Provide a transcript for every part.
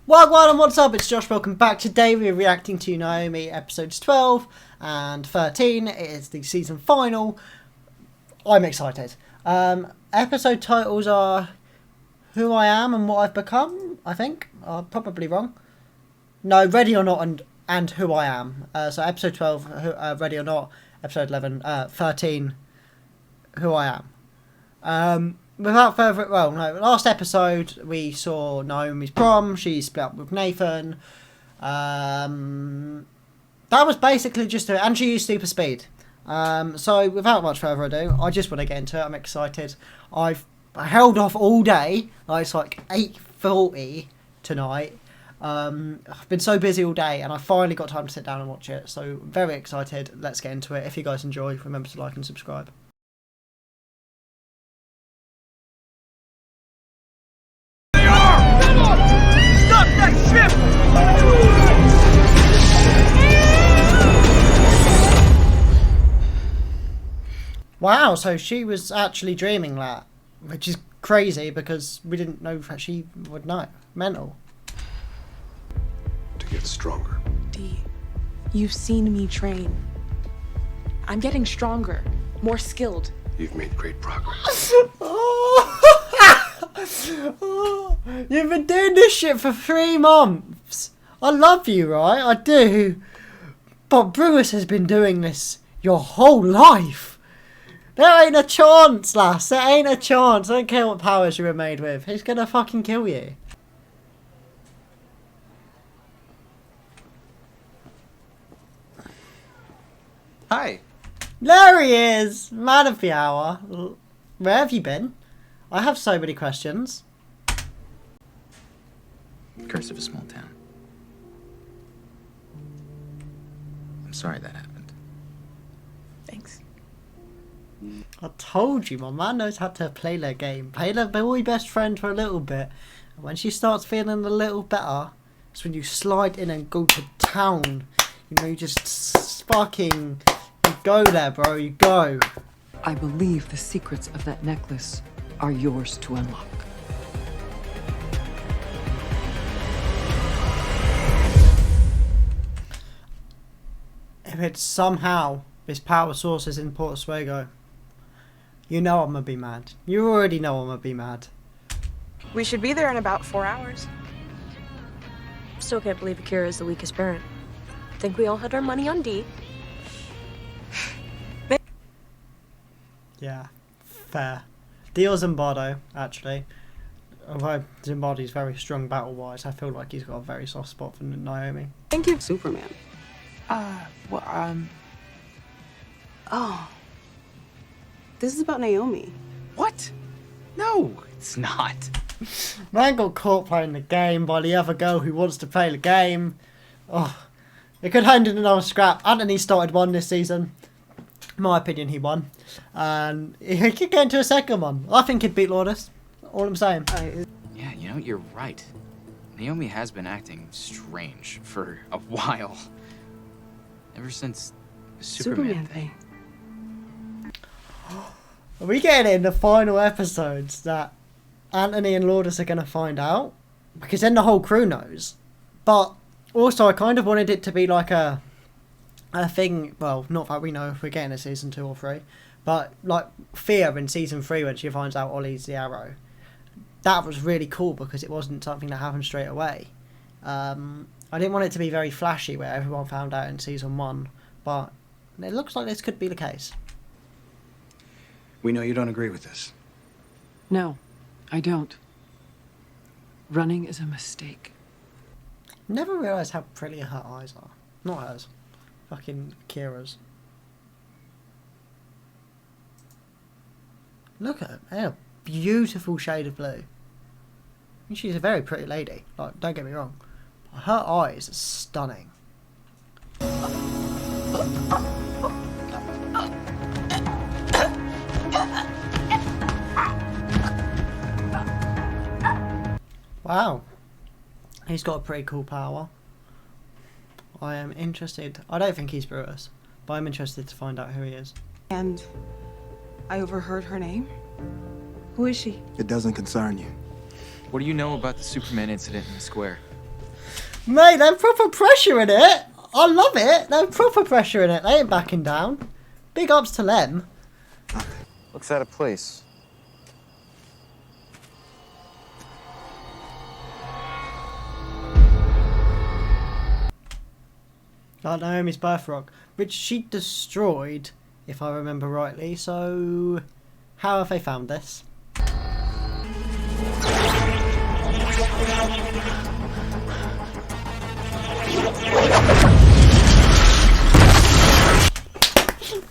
Wagwan, what's up? It's Josh. Welcome back. Today we're reacting to Naomi episodes 12 and 13. It is the season final. I'm excited. Episode titles are Who I Am and What I've Become, I think. I'm probably wrong. No, Ready or Not and Who I Am. So episode 12, Ready or Not. Episode 11, 13, Who I Am. Without further, last episode we saw Naomi's prom. She split up with Nathan. That was basically just it, and she used super speed. So without much further ado, I just want to get into it. I'm excited. I've held off all day. It's like 8:40 tonight. I've been so busy all day, and I finally got time to sit down and watch it. So very excited. Let's get into it. If you guys enjoy, remember to like and subscribe. Wow, so she was actually dreaming that, which is crazy because we didn't know that she would know. Mental. To get stronger. D, you've seen me train. I'm getting stronger, more skilled. You've made great progress. You've been doing this shit for 3 months. I love you, right? I do. But Brutus has been doing this your whole life. There ain't a chance, lass. There ain't a chance. I don't care what powers you were made with. He's gonna fucking kill you. Hi. There he is. Man of the hour. Where have you been? I have so many questions. Curse of a small town. I'm sorry that happened. Thanks. I told you, my man knows how to play their game. Play their boy best friend for a little bit. And when she starts feeling a little better, it's when you slide in and go to town. You know, you just fucking... You go there, bro. You go. I believe the secrets of that necklace are yours to unlock. If it's somehow this power source is in Port Oswego, you know I'm gonna be mad. You already know I'm gonna be mad. We should be there in about 4 hours. Still can't believe Akira is the weakest parent. Think we all had our money on D. Yeah, fair. Deal Zimbardo, actually. Although Zimbardo's very strong battle-wise, I feel like he's got a very soft spot for Naomi. Thank you, Superman. Oh. This is about Naomi. What? No, it's not. Man got caught playing the game by the other girl who wants to play the game. Oh, it could end in another scrap. Anthony started one this season. In my opinion, he won. And he could get into a second one. I think he'd beat Lourdes. All I'm saying. Yeah, you know, you're right. Naomi has been acting strange for a while. Ever since the Superman thing. Are we getting it in the final episodes that Anthony and Lourdes are going to find out? Because then the whole crew knows. But also I kind of wanted it to be like a thing, well, not that we know if we're getting a season 2 or 3, but like Fear in season 3 when she finds out Ollie's the Arrow. That was really cool because it wasn't something that happened straight away. I didn't want it to be very flashy where everyone found out in season 1, but it looks like this could be the case. We know you don't agree with this. No, I don't. Running is a mistake. Never realised how pretty her eyes are. Not hers. Fucking Akira's. Look at her. They're a beautiful shade of blue. I mean, she's a very pretty lady. Like, don't get me wrong. Her eyes are stunning. Wow. He's got a pretty cool power. I am interested. I don't think he's Brutus, but I'm interested to find out who he is. And I overheard her name. Who is she? It doesn't concern you. What do you know about the Superman incident in the square? Mate, they're proper pressure in it. I love it. They're proper pressure in it. They ain't backing down. Big ups to them. Looks out of place. Like Naomi's birth rock, which she destroyed, if I remember rightly. So, how have they found this?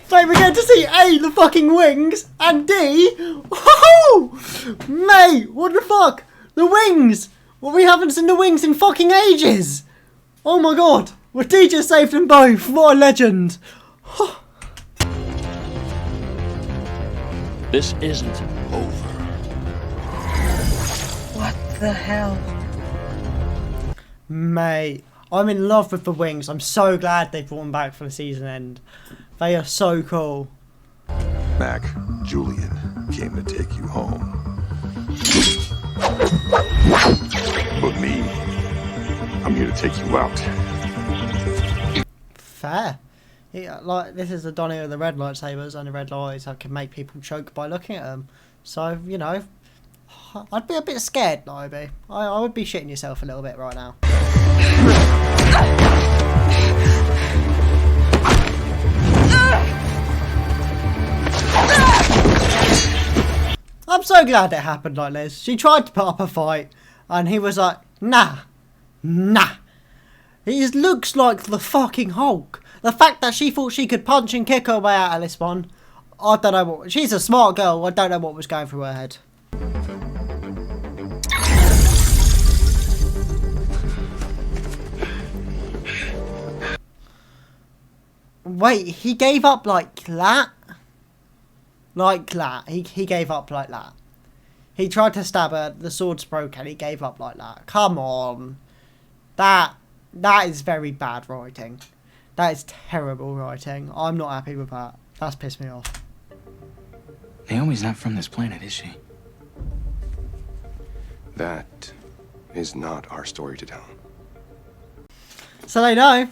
So we're going to see A, the fucking wings, and D, woohoo! Mate, what the fuck? The wings! Well, we haven't seen the wings in fucking ages! Oh my god! Well, D just saved them both! What a legend! This isn't over. What the hell? Mate, I'm in love with the wings. I'm so glad they brought them back for the season end. They are so cool. Mac, Julian came to take you home. But me, I'm here to take you out. Fair. Yeah, like, this is the Donnie of the red lightsabers and the red lights that can make people choke by looking at them. So, you know, I'd be a bit scared, Naomi. I would be shitting yourself a little bit right now. I'm so glad it happened like this. She tried to put up a fight and he was like, nah. He just looks like the fucking Hulk. The fact that she thought she could punch and kick her way out of this one, I don't know what. She's a smart girl. I don't know what was going through her head. Wait, he gave up like that? Like that. He gave up like that. He tried to stab her, the sword's broke and he gave up like that. Come on. That is very bad writing. That is terrible writing. I'm not happy with that. That's pissed me off. Naomi's not from this planet, is she? That is not our story to tell. So they know.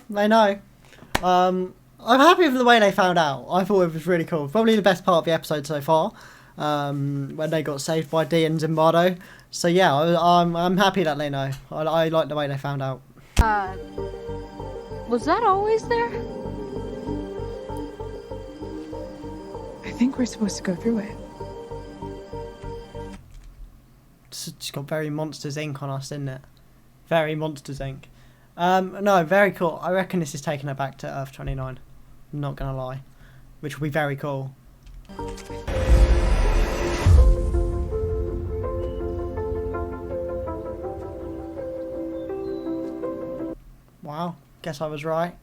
I'm happy with the way they found out. I thought it was really cool. Probably the best part of the episode so far. When they got saved by Dee and Zimbardo. So yeah, I'm happy that they know. I like the way they found out. Was that always there? I think we're supposed to go through it. It's got very Monsters Inc. on us, isn't it? Very Monsters Inc. No, very cool. I reckon this is taking her back to Earth 29. I'm not gonna lie. Which will be very cool. Wow, guess I was right.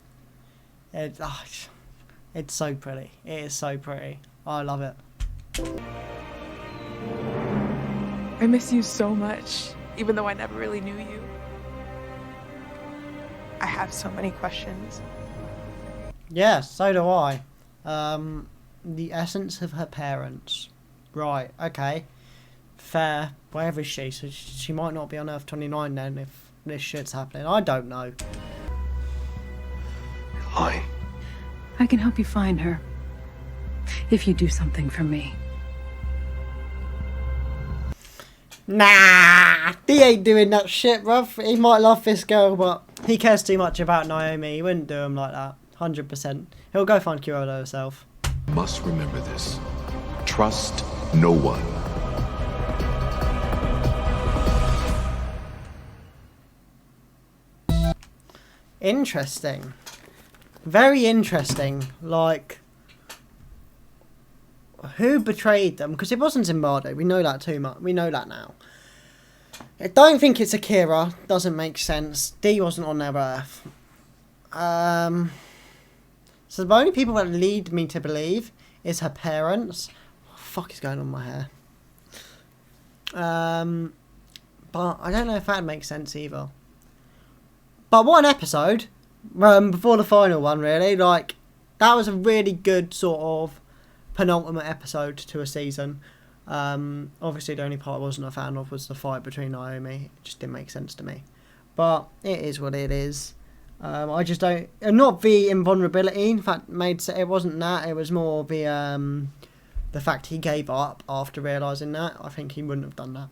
It's so pretty. It is so pretty. I love it. I miss you so much, even though I never really knew you. I have so many questions. Yeah, so do I. The essence of her parents. Right, okay. Fair. Where is she? So she might not be on Earth 29 then if this shit's happening. I don't know. You're lying. I can help you find her. If you do something for me. Nah! He ain't doing that shit, bruv. He might love this girl, but he cares too much about Naomi. He wouldn't do him like that. 100%. He'll go find Kyoto herself. Must remember this. Trust no one. Interesting. Very interesting. Like, who betrayed them? Because it wasn't Zimbardo. We know that too much. We know that now. I don't think it's Akira. Doesn't make sense. Dee wasn't on their Earth. So the only people that lead me to believe is her parents. What the fuck is going on with my hair? But I don't know if that makes sense either. But what an episode. Before the final one, really. Like, that was a really good sort of penultimate episode to a season. Obviously, the only part I wasn't a fan of was the fight between Naomi. It just didn't make sense to me. but it is what it is. I just don't, not the invulnerability. In fact, it wasn't that. It was more the fact he gave up after realising that. I think he wouldn't have done that.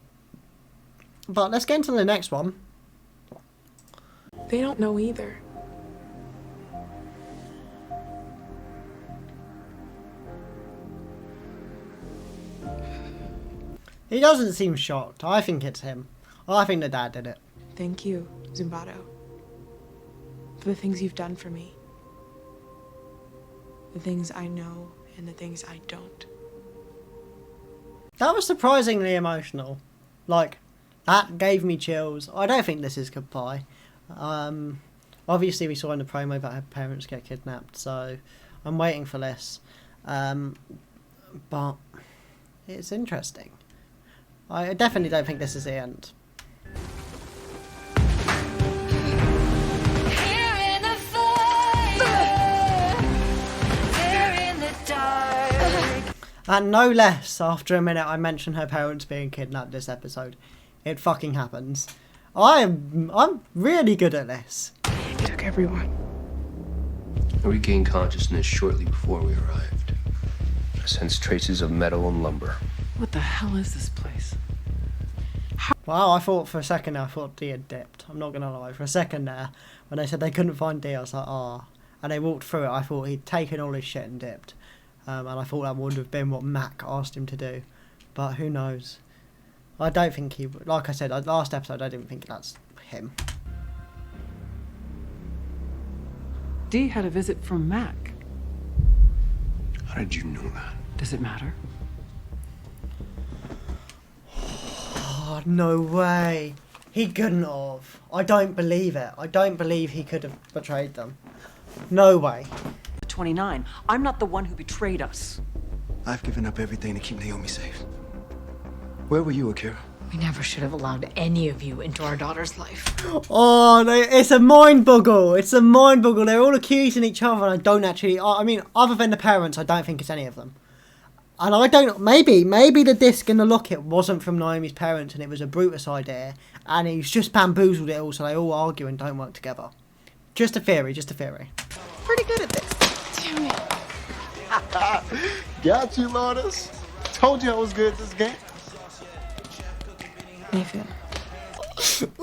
But let's get into the next one. They don't know either. He doesn't seem shocked. I think it's him. I think the dad did it. Thank you, Zumbato, for the things you've done for me. The things I know and the things I don't. That was surprisingly emotional. Like, that gave me chills. I don't think this is goodbye. Obviously we saw in the promo that her parents get kidnapped, so I'm waiting for this. But it's interesting. I definitely don't think this is the end. And no less, after a minute I mentioned her parents being kidnapped this episode. It fucking happens. I'm really good at this. He took everyone. I regained consciousness shortly before we arrived. I sensed traces of metal and lumber. What the hell is this place? Wow, I thought for a second there, I thought Dee had dipped. I'm not gonna lie. For a second there, when they said they couldn't find Dee, I was like, ah. Oh. And they walked through it, I thought he'd taken all his shit and dipped. And I thought that would have been what Mac asked him to do. But who knows? I don't think he would. Like I said, last episode, I didn't think that's him. Dee had a visit from Mac. How did you know that? Does it matter? Oh, no way. He couldn't have. I don't believe it. I don't believe he could have betrayed them. No way. 29. I'm not the one who betrayed us. I've given up everything to keep Naomi safe. Where were you, Akira? We never should have allowed any of you into our daughter's life. Oh, it's a mind boggle. It's a mind boggle. They're all accusing each other, and I don't actually. I mean, other than the parents, I don't think it's any of them. And I don't. Maybe the disc and the locket wasn't from Naomi's parents, and it was a Brutus idea, and he's just bamboozled it all, so they all argue and don't work together. Just a theory. Just a theory. Pretty good at this. Damn it. Got you, Lotus. Told you I was good at this game. Nathan.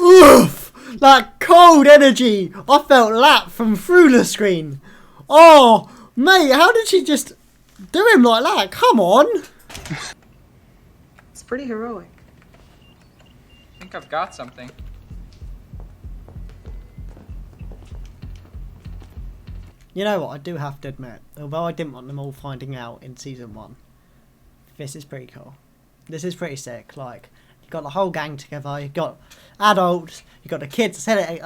Oof! That cold energy! I felt that from through the screen. Oh, mate, how did she just do him like that? Come on! It's pretty heroic. I think I've got something. You know what, I do have to admit, although I didn't want them all finding out in season 1, this is pretty cool. This is pretty sick. Like, you've got the whole gang together, you've got adults, you've got the kids. I said it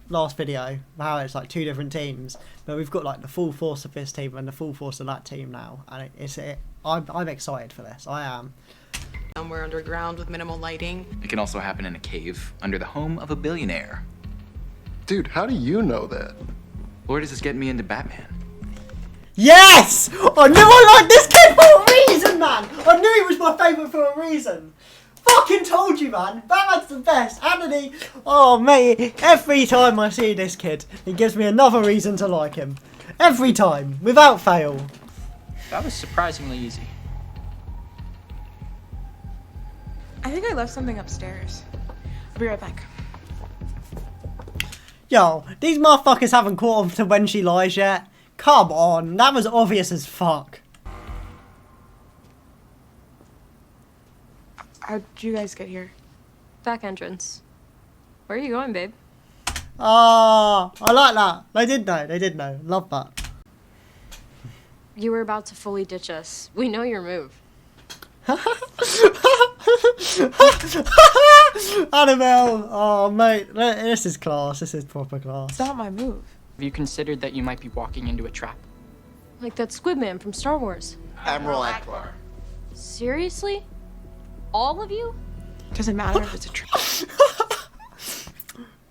last video, how it's like 2 different teams, but we've got like the full force of this team and the full force of that team now, and I'm excited for this. I am. Somewhere underground with minimal lighting. It can also happen in a cave under the home of a billionaire. Dude, how do you know that? Lord, is this getting me into Batman? Yes! I knew I liked this kid for a reason, man! I knew he was my favourite for a reason. Fucking told you, man. Batman's the best. Anthony, oh mate, every time I see this kid, it gives me another reason to like him. Every time, without fail. That was surprisingly easy. I think I left something upstairs. I'll be right back. Yo, these motherfuckers haven't caught on to when she lies yet. Come on, that was obvious as fuck. How'd you guys get here? Back entrance. Where are you going, babe? Ah, I like that. They did know. They did know. Love that. You were about to fully ditch us. We know your move. Annabelle, oh mate, this is class. This is proper class. It's not my move. Have you considered that you might be walking into a trap? Like that squid man from Star Wars. Admiral Akbar. Seriously? All of you? Doesn't matter if it's a trap.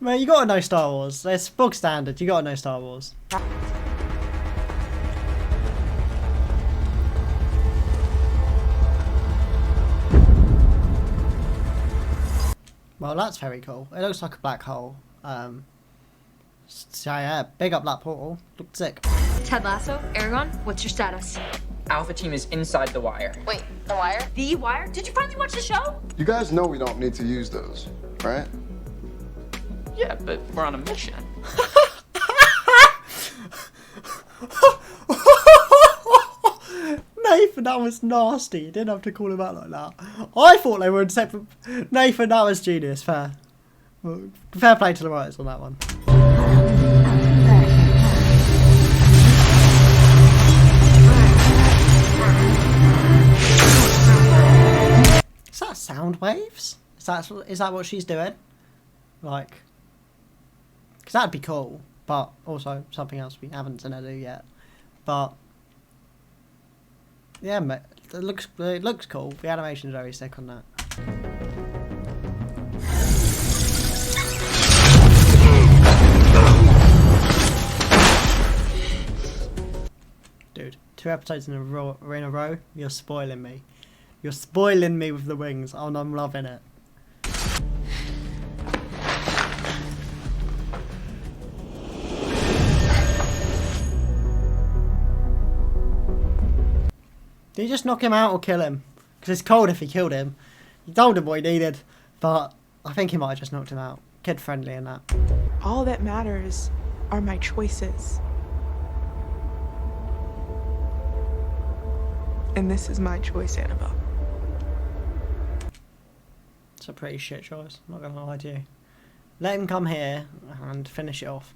Man, you gotta know Star Wars. It's bog standard. You gotta know Star Wars. Well, that's very cool. It looks like a black hole. So yeah, big up that portal. Looked sick. Ted Lasso, Aragon, what's your status? Alpha team is inside the wire. Wait, The Wire? The Wire? Did you finally watch the show? You guys know we don't need to use those, right? Yeah, but we're on a mission. Nathan, that was nasty. You didn't have to call him out like that. I thought they were in separate... Nathan, that was genius. Fair. Fair play to the writers on that one. Is that sound waves? Is that what she's doing? Like... Because that'd be cool. But also something else we haven't seen her do yet. But... Yeah, mate, it looks cool. The animation's very sick on that. Dude, 2 episodes in a row. You're spoiling me. You're spoiling me with the wings. Oh, I'm loving it. Did he just knock him out or kill him? Because it's cold if he killed him. He told him what he needed, but I think he might have just knocked him out. Kid friendly and that. All that matters are my choices. And this is my choice, Annabelle. It's a pretty shit choice, I'm not going to lie to you. Let him come here and finish it off.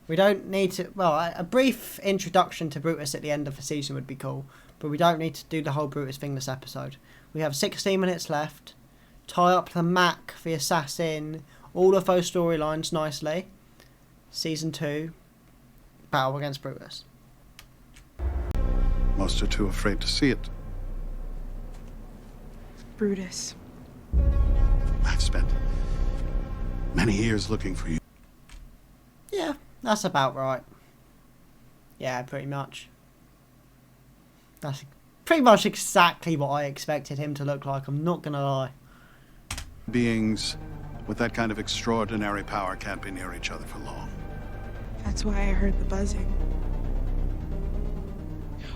We don't need to... Well, a brief introduction to Brutus at the end of the season would be cool. But we don't need to do the whole Brutus thing this episode. We have 16 minutes left. Tie up the Mac, the assassin, all of those storylines nicely. Season 2. Battle against Brutus. Most are too afraid to see it. Brutus. I've spent many years looking for you. Yeah, that's about right. Yeah, pretty much. That's pretty much exactly what I expected him to look like, I'm not gonna lie. Beings with that kind of extraordinary power can't be near each other for long. That's why I heard the buzzing.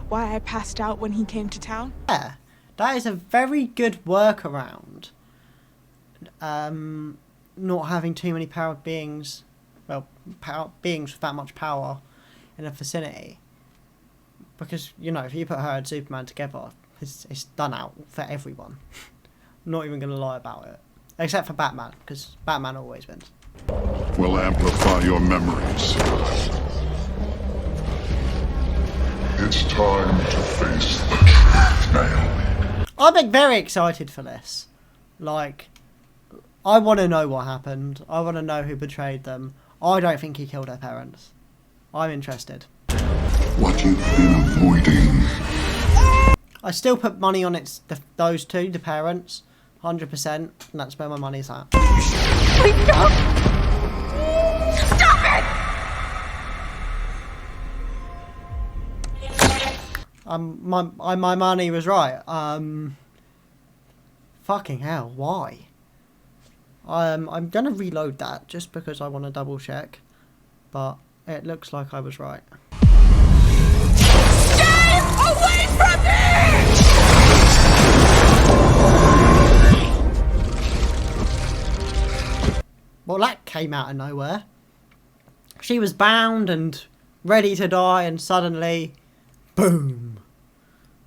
Why I passed out when he came to town. Yeah, that is a very good workaround. Not having too many powered beings, well, beings with that much power in a vicinity. Because, you know, if you put her and Superman together, it's done out for everyone. I'm not even going to lie about it. Except for Batman, because Batman always wins. Will amplify your memories. It's time to face the truth, Naomi. I'm very excited for this. Like, I want to know what happened. I want to know who betrayed them. I don't think he killed her parents. I'm interested. What you've been avoiding. I still put money on those two, the parents, 100%, and that's where my money's at. Wait, no! Stop it! My money was right. Fucking hell, why? I'm gonna reload that just because I want to double check, but it looks like I was right. Stay away from me! Well, that came out of nowhere. She was bound and ready to die, and suddenly, boom.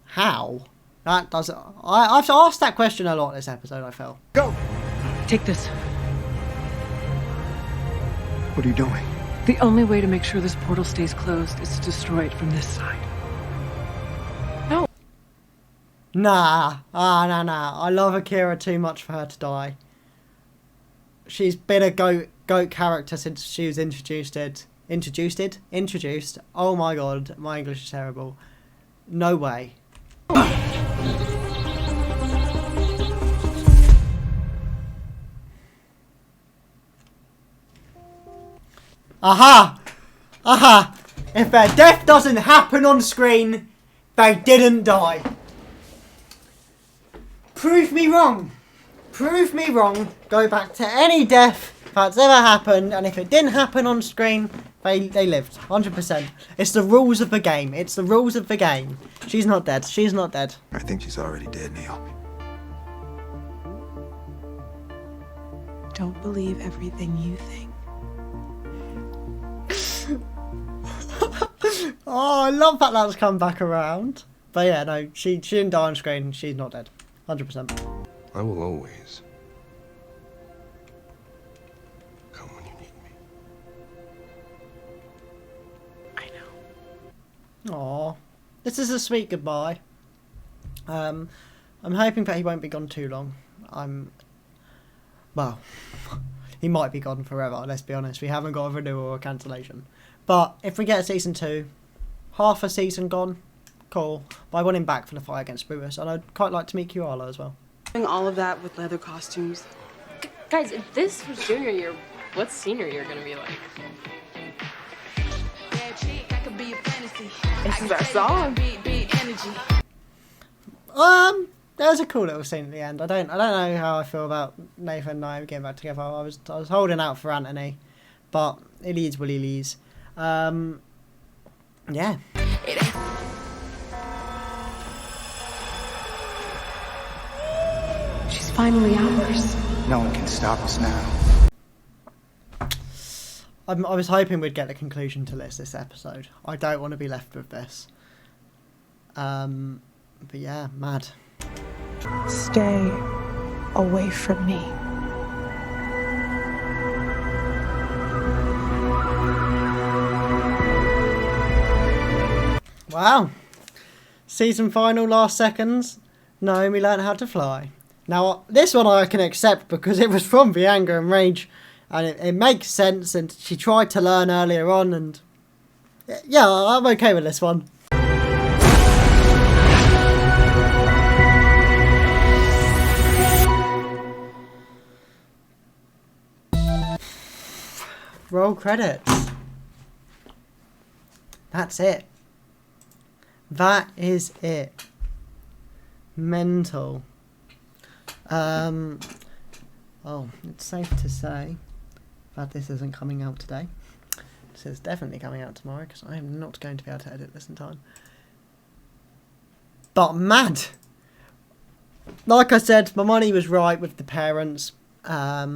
How? That doesn't... I've asked that question a lot this episode, I feel. Go! Take this. What are you doing? The only way to make sure this portal stays closed is to destroy it from this side. No. Nah. Nah. I love Akira too much for her to die. She's been a goat character since she was introduced. Introduced. Oh my god, my English is terrible. No way. Aha! If their death doesn't happen on screen, they didn't die. Prove me wrong. Prove me wrong. Go back to any death that's ever happened, and if it didn't happen on screen, they lived. 100%. It's the rules of the game. It's the rules of the game. She's not dead. She's not dead. I think she's already dead, Naomi. Don't believe everything you think. Oh, I love that that's come back around. But yeah, no, she didn't die on screen. She's not dead. 100%. I will always come when you need me. I know. Aw. This is a sweet goodbye. I'm hoping that he won't be gone too long. Well, he might be gone forever, let's be honest. We haven't got a renewal or a cancellation. But if we get a season 2, half a season gone, cool. But I want him back for the fight against Brutus, and I'd quite like to meet Koala as well. Doing all of that with leather costumes. Guys, if this was junior year, what's senior year gonna be like? This is our song. There's a cool little scene at the end. I don't know how I feel about Nathan and Naomi getting back together. I was holding out for Anthony, but it is what it is. Yeah. She's finally ours. No one can stop us now. I was hoping we'd get the conclusion to this episode. I don't want to be left with this. But yeah, mad. Stay away from me. Wow. Season final, last seconds. Naomi learned how to fly. Now, this one I can accept because it was from the Anger and Rage. And it makes sense, and she tried to learn earlier on, and yeah, I'm okay with this one. Roll credits. That's it. That is it. Mental. Oh, it's safe to say that this isn't coming out today. This is definitely coming out tomorrow because I am not going to be able to edit this in time. But mad! Like I said, my money was right with the parents. I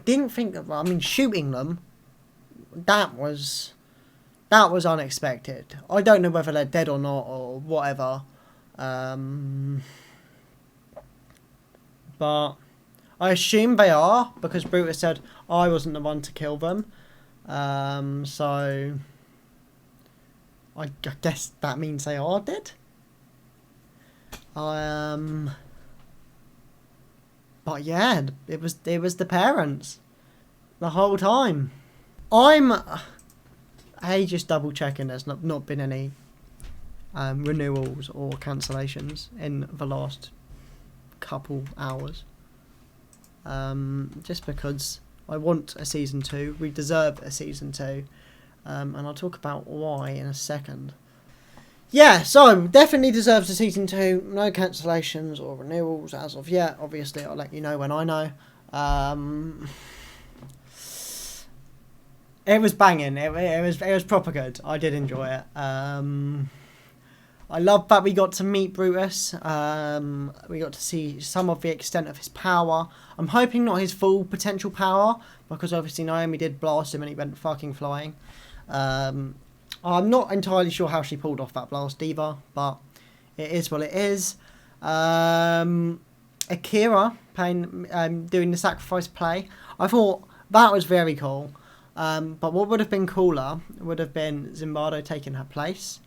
didn't think that, I mean, shooting them, that was unexpected. I don't know whether they're dead or not or whatever. But I assume they are, because Brutus said I wasn't the one to kill them. So I guess that means they are dead. But yeah, it was the parents the whole time. I'm just double checking there's not been any renewals or cancellations in the last couple hours. Just because I want a season 2, we deserve a season 2, and I'll talk about why in a second. Yeah, so definitely deserves a season 2. No cancellations or renewals as of yet. Obviously, I'll let you know when I know. It was banging. It was proper good. I did enjoy it. I love that we got to meet Brutus. We got to see some of the extent of his power. I'm hoping not his full potential power, because obviously Naomi did blast him and he went fucking flying. I'm not entirely sure how she pulled off that blast either, but it is what it is. Akira doing the sacrifice play. I thought that was very cool. But what would have been cooler would have been Zimbardo taking her place.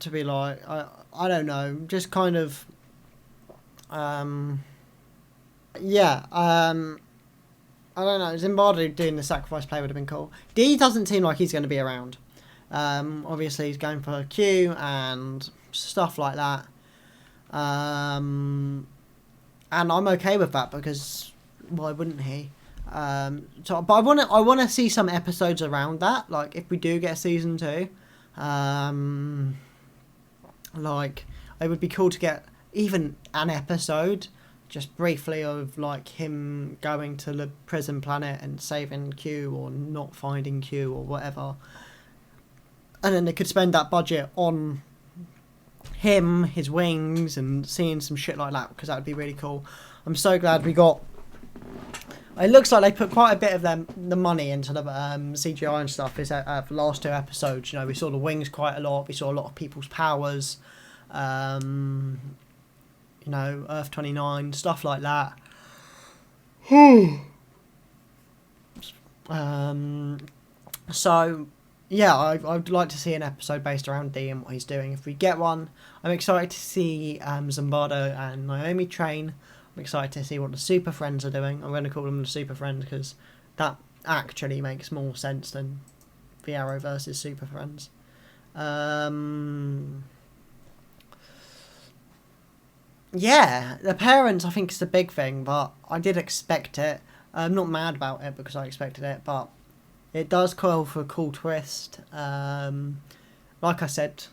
To be like, I don't know, just kind of, yeah, I don't know, Zimbardo doing the sacrifice play would have been cool. D doesn't seem like he's going to be around. Obviously he's going for Q and stuff like that. And I'm okay with that, because why wouldn't he? But I want to see some episodes around that, like if we do get a season 2. Like, it would be cool to get even an episode, just briefly, of like him going to the prison planet and saving Q or not finding Q or whatever. And then they could spend that budget on him, his wings, and seeing some shit like that, because that would be really cool. I'm so glad we got... It looks like they put quite a bit of the money into the CGI and stuff. Is the last 2 episodes, you know, we saw the wings quite a lot. We saw a lot of people's powers. You know, Earth 29, stuff like that. So, yeah, I'd like to see an episode based around D and what he's doing. If we get one, I'm excited to see Zimbardo and Naomi train. I'm excited to see what the Super Friends are doing. I'm going to call them the Super Friends because that actually makes more sense than the Arrowverse's Super Friends. Yeah, the parents I think is the big thing, but I did expect it. I'm not mad about it because I expected it, but it does call for a cool twist. Like I said,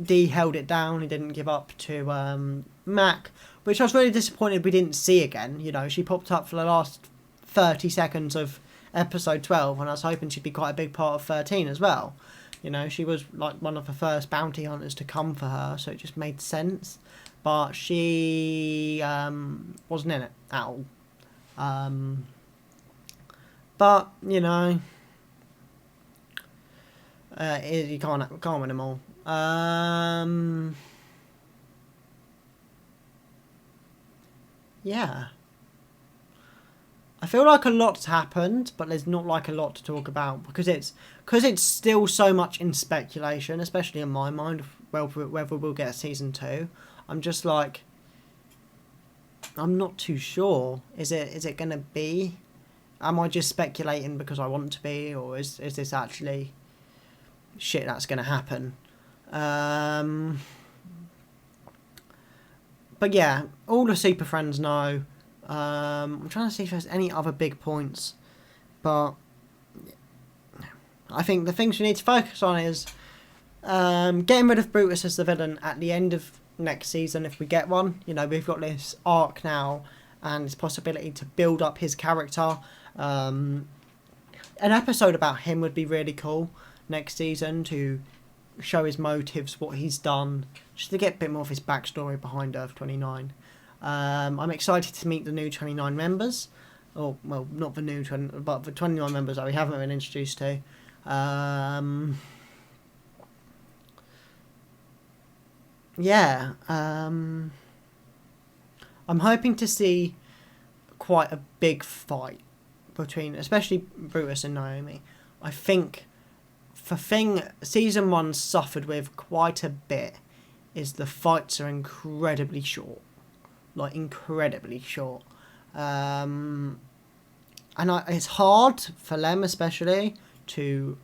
D held it down. He didn't give up to Mac, which I was really disappointed we didn't see again. You know, she popped up for the last 30 seconds of episode 12, and I was hoping she'd be quite a big part of 13 as well. You know, she was like one of the first bounty hunters to come for her, so it just made sense. But she wasn't in it at all. But, you know, you can't win them all. Yeah. I feel like a lot's happened, but there's not like a lot to talk about because it's still so much in speculation, especially in my mind, whether we'll get a season 2. I'm just like, I'm not too sure. Is it gonna be? Am I just speculating because I want to be, or is this actually shit that's gonna happen? But yeah, all the Super Friends know. I'm trying to see if there's any other big points, but I think the things we need to focus on is getting rid of Brutus as the villain at the end of next season if we get one. You know, we've got this arc now and this possibility to build up his character. An episode about him would be really cool next season to show his motives, what he's done, just to get a bit more of his backstory behind Earth 29. I'm excited to meet the new 29 members. Or, well, not the new 20, but the 29 members that we haven't been introduced to. Yeah. I'm hoping to see quite a big fight between, especially Brutus and Naomi. I think the thing Season 1 suffered with quite a bit is the fights are incredibly short. Like, incredibly short. And it's hard for them, especially, to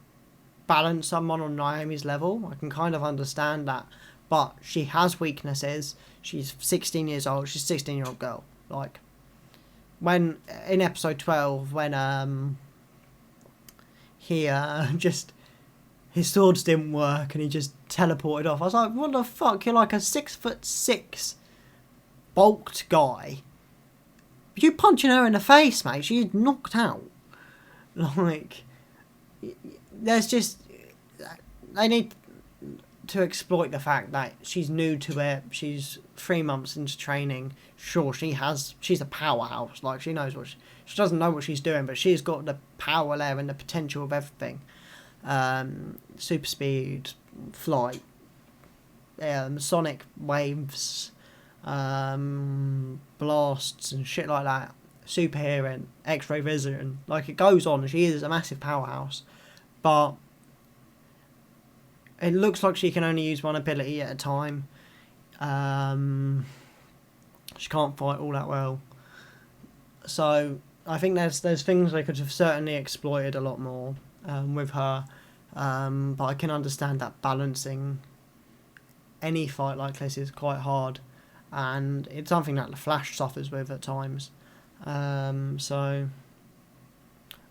balance someone on Naomi's level. I can kind of understand that. But she has weaknesses. She's 16 years old. She's a 16-year-old girl. Like, when, in episode 12, when, his swords didn't work and he just teleported off. I was like, what the fuck? You're like a 6'6" bulked guy. You punching her in the face, mate. She's knocked out. Like, there's just... They need to exploit the fact that she's new to it. She's 3 months into training. Sure, she's a powerhouse. Like, she knows what she doesn't know what she's doing, but she's got the power there and the potential of everything. Super speed, flight, sonic waves, blasts and shit like that, super hearing, x-ray vision, like, it goes on. She is a massive powerhouse, but it looks like she can only use one ability at a time. She can't fight all that well, so I think there's things they could have certainly exploited a lot more with her, but I can understand that balancing any fight like this is quite hard. And it's something that the Flash suffers with at times. So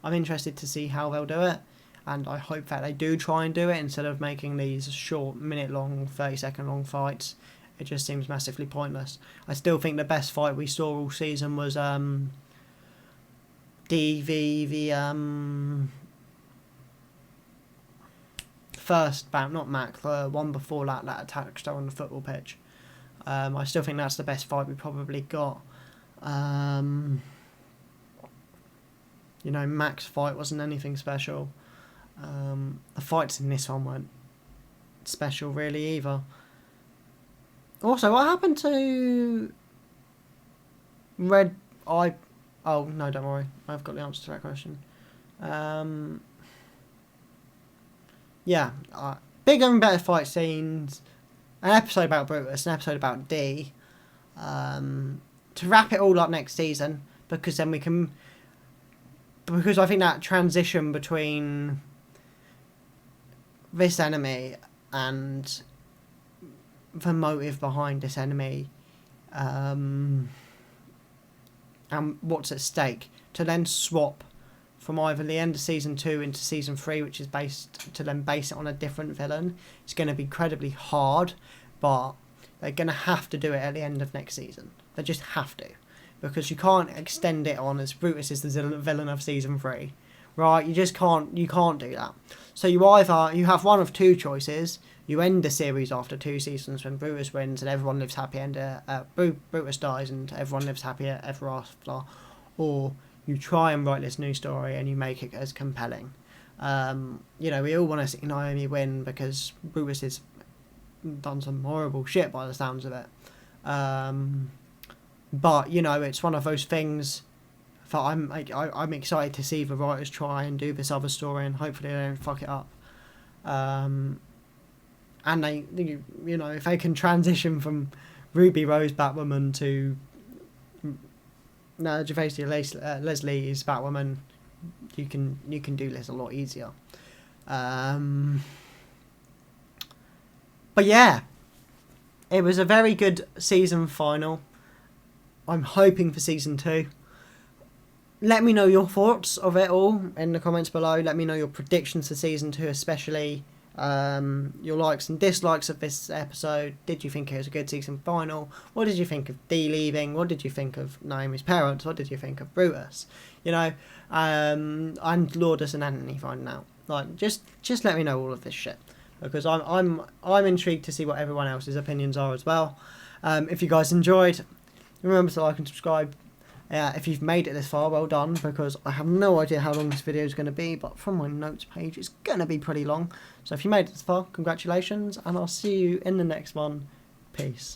I'm interested to see how they'll do it. and I hope that they do try and do it instead of making these short, minute-long, 30-second-long fights. It just seems massively pointless. I still think the best fight we saw all season was the first bout, not Mac, the one before that attacked her on the football pitch. I still think that's the best fight we probably got. You know, Mac's fight wasn't anything special. The fights in this one weren't special really either. Also, what happened to Red Eye? Oh, no, don't worry. I've got the answer to that question. Yeah, bigger and better fight scenes. An episode about Brutus, an episode about D. To wrap it all up next season, because then we can... Because I think that transition between this enemy and the motive behind this enemy and what's at stake, to then swap from either the end of season 2 into season 3, which is based to then base it on a different villain, it's going to be incredibly hard, but they're going to have to do it at the end of next season. They just have to, because you can't extend it on as Brutus is the villain of season 3, right? You just can't. You can't do that. So you have one of two choices. You end the series after 2 seasons when Brutus wins and everyone lives happy, and Brutus dies and everyone lives happy ever after, or you try and write this new story and you make it as compelling. You know, we all want to see Naomi win because Brutus has done some horrible shit by the sounds of it. But you know, it's one of those things that I'm excited to see the writers try and do this other story, and hopefully they don't fuck it up. And they, you know, if they can transition from Ruby Rose Batwoman to Gervais Leslie's Batwoman, you can do this a lot easier. But yeah, it was a very good season final. I'm hoping for season 2. Let me know your thoughts of it all in the comments below. Let me know your predictions for season 2, especially your likes and dislikes of this episode. Did you think it was a good season final? What did you think of Dee leaving? What did you think of Naomi's parents? What did you think of Brutus? You know, and Lourdes and Anthony finding out. Like, just let me know all of this shit, because I'm intrigued to see what everyone else's opinions are as well. If you guys enjoyed, remember to like and subscribe. If you've made it this far, well done, because I have no idea how long this video is going to be, but from my notes page it's going to be pretty long. So if you made it this far, congratulations, and I'll see you in the next one. Peace.